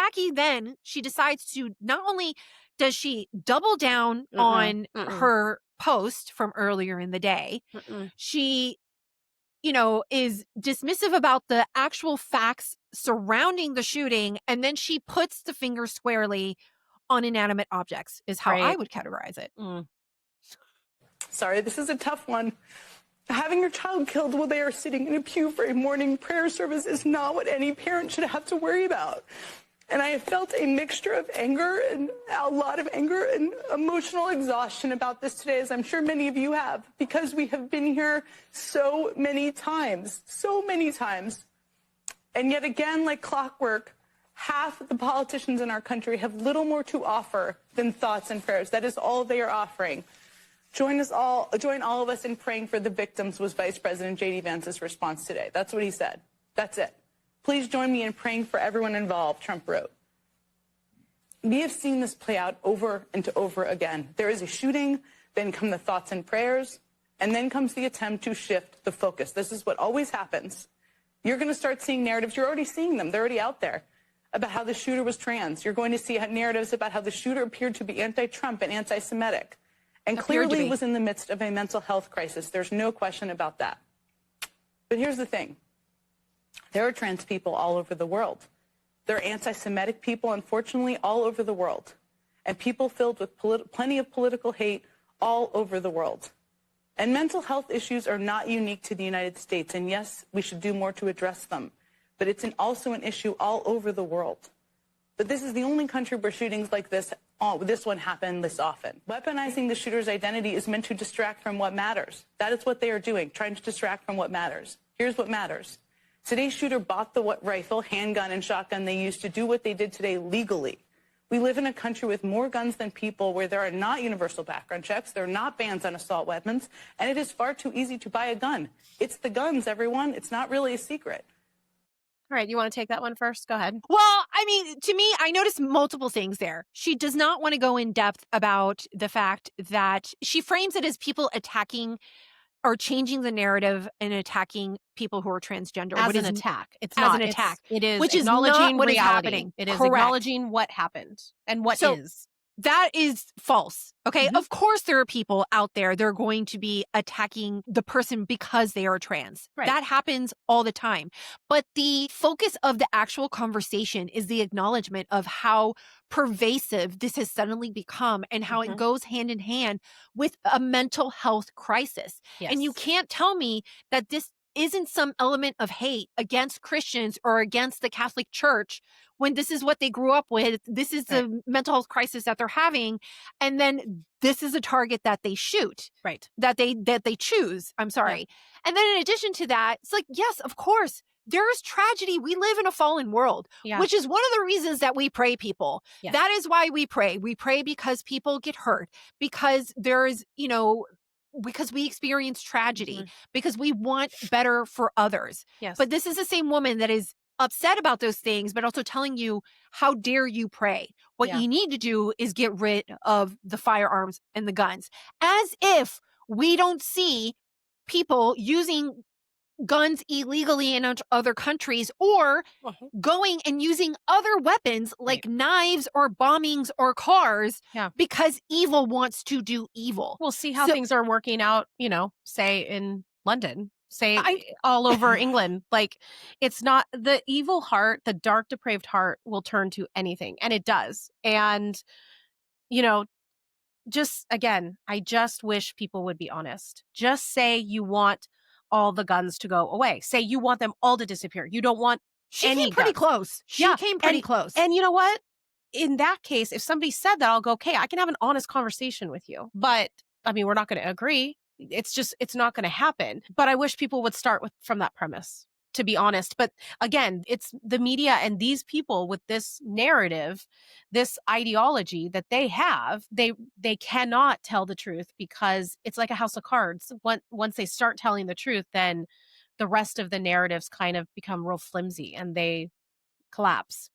Psaki then, she decides to, not only does she double down on her post from earlier in the day, she, is dismissive about the actual facts surrounding the shooting, and then she puts the finger squarely on inanimate objects, is how I would categorize it. Sorry, this is a tough one. Having your child killed while they are sitting in a pew for a morning prayer service is not what any parent should have to worry about. And I have felt a mixture of anger and a lot of anger and emotional exhaustion about this today, as I'm sure many of you have, because we have been here so many times. And yet again, like clockwork, half the politicians in our country have little more to offer than thoughts and prayers. That is all they are offering. Join all of us in praying for the victims, was Vice President J.D. Vance's response today. That's what he said. That's it. Please join me in praying for everyone involved, Trump wrote. We have seen this play out over and over again. There is a shooting, then come the thoughts and prayers, and then comes the attempt to shift the focus. This is what always happens. You're going to start seeing narratives. You're already seeing them. They're already out there about how the shooter was trans. You're going to see narratives about how the shooter appeared to be anti-Trump and anti-Semitic, and clearly was in the midst of a mental health crisis. There's no question about that. But here's the thing. There are trans people all over the world. There are anti-Semitic people, unfortunately, all over the world. And people filled with plenty of political hate all over the world. And mental health issues are not unique to the United States. And yes, we should do more to address them. But it's also an issue all over the world. But this is the only country where shootings like this one happen this often. Weaponizing the shooter's identity is meant to distract from what matters. That is what they are doing, trying to distract from what matters. Here's what matters. Today's shooter bought the rifle, handgun, and shotgun they used to do what they did today legally. We live in a country with more guns than people, where there are not universal background checks, there are not bans on assault weapons, and it is far too easy to buy a gun. It's the guns, everyone. It's not really a secret. All right, you want to take that one first? Go ahead. Well, I mean, to me, I noticed multiple things there. She does not want to go in depth about the fact that she frames it as people attacking or changing the narrative and attacking people who are transgender. As an attack. It's as not an attack. It is which acknowledging is not what reality. is happening. It is Correct. acknowledging what happened and what is. That is false. Okay. Of course, there are people out there that are going to be attacking the person because they are trans. Right. That happens all the time. But the focus of the actual conversation is the acknowledgement of how pervasive this has suddenly become and how it goes hand in hand with a mental health crisis. Yes. And you can't tell me that this isn't some element of hate against Christians or against the Catholic Church when this is what they grew up with. This is the mental health crisis that they're having. And then this is a target that they shoot. Right. That they choose. I'm sorry. Yeah. And then in addition to that, it's like, yes, of course, there is tragedy. We live in a fallen world, which is one of the reasons that we pray, people. Yes. That is why we pray. We pray because people get hurt, because there's, because we experience tragedy, because we want better for others. Yes. But this is the same woman that is upset about those things, but also telling you, how dare you pray? What you need to do is get rid of the firearms and the guns. As if we don't see people using guns illegally in other countries, or going and using other weapons like knives or bombings or cars because evil wants to do evil. We'll see how things are working out, say in London, all over England. Like, it's not the evil heart, the dark, depraved heart will turn to anything. And it does. And, just again, I just wish people would be honest. Just say you want all the guns to go away. Say you want them all to disappear. You don't want any came pretty guns. close. She came pretty close. And you know what? In that case, if somebody said that, I'll go, okay, I can have an honest conversation with you. But I mean, we're not going to agree. It's not going to happen. But I wish people would start from that premise, to be honest. But again, it's the media and these people with this narrative, this ideology that they have, they cannot tell the truth, because it's like a house of cards. Once they start telling the truth, then the rest of the narratives kind of become real flimsy and they collapse.